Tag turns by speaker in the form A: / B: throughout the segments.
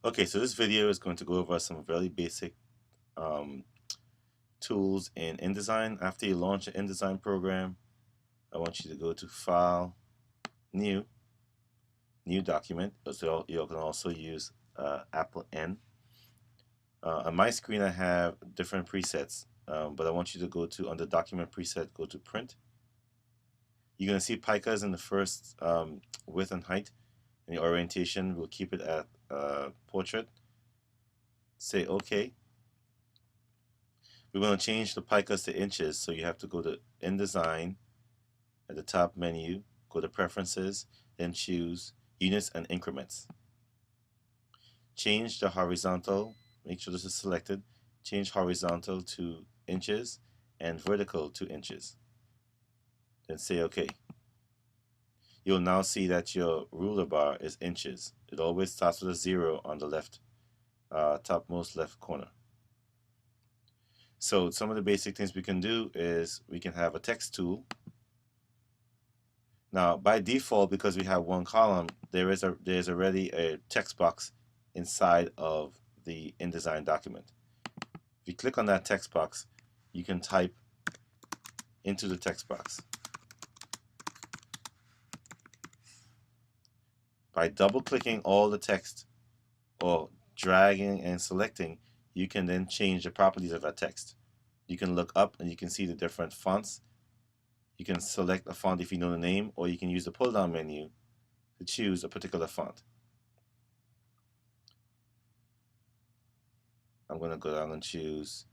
A: Okay, so this video is going to go over some really basic um, tools in InDesign. After you launch an InDesign program, I want you to go to File, New, New Document. So you can also use Apple N. On my screen, I have different presets, but I want you to go to, under Document Preset, go to Print. You're going to see picas in the first width and height, and the orientation, we'll keep it at Portrait. Say OK. We're going to change the picas to inches, so you have to go to InDesign at the top menu, go to Preferences, then choose Units and Increments. Change the horizontal, make sure this is selected, change horizontal to inches and vertical to inches. Then say OK. You'll now see that your ruler bar is inches. It always starts with a 0 on the left, topmost left corner. So some of the basic things we can do is we can have a text tool. Now by default, because we have one column, there's already a text box inside of the InDesign document. If you click on that text box, you can type into the text box. By double clicking all the text or dragging and selecting, you can then change the properties of that text. You can look up and you can see the different fonts. You can select a font if you know the name, or you can use the pull down menu to choose a particular font. I'm going to go down and choose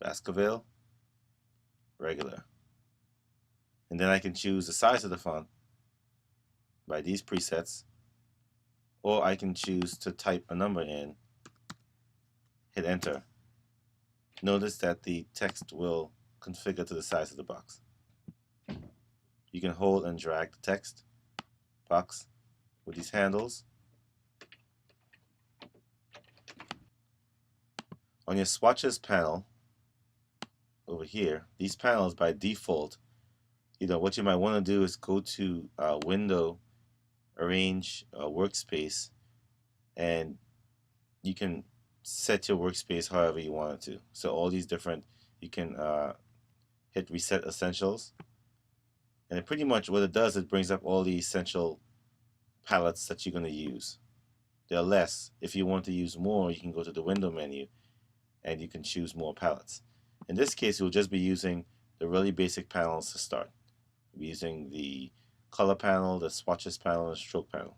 A: Baskerville regular. And then I can choose the size of the font by these presets, or I can choose to type a number in, hit enter. Notice that the text will configure to the size of the box. You can hold and drag the text box with these handles. On your swatches panel over here, these panels by default, what you might want to do is go to Window, Arrange Workspace, and you can set your workspace however you want it to. So all these different, you can hit Reset Essentials, and pretty much what it does, it brings up all the essential palettes that you're going to use. There are less. If you want to use more, you can go to the Window menu and you can choose more palettes. In this case, you'll just be using the really basic panels to start. We'll be using the color panel, the swatches panel, and the stroke panel.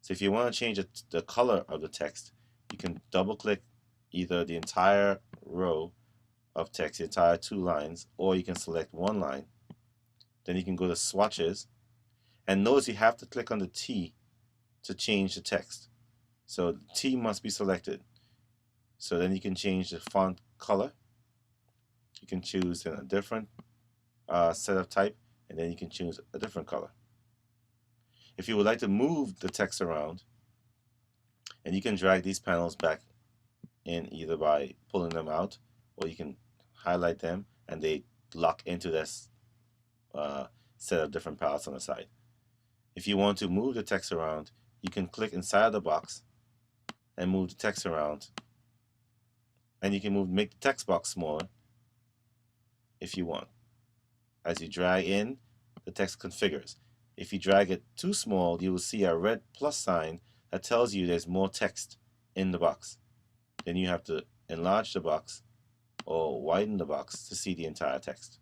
A: So if you want to change the color of the text, you can double click either the entire row of text, the entire 2 lines, or you can select 1 line. Then you can go to swatches, and notice you have to click on the T to change the text. So the T must be selected. So then you can change the font color. You can choose a different set of type, and then you can choose a different color. If you would like to move the text around, and you can drag these panels back in either by pulling them out, or you can highlight them and they lock into this set of different palettes on the side. If you want to move the text around, you can click inside the box and move the text around, and you can make the text box smaller if you want. As you drag in, the text configures. If you drag it too small, you will see a red plus sign that tells you there's more text in the box. Then you have to enlarge the box or widen the box to see the entire text.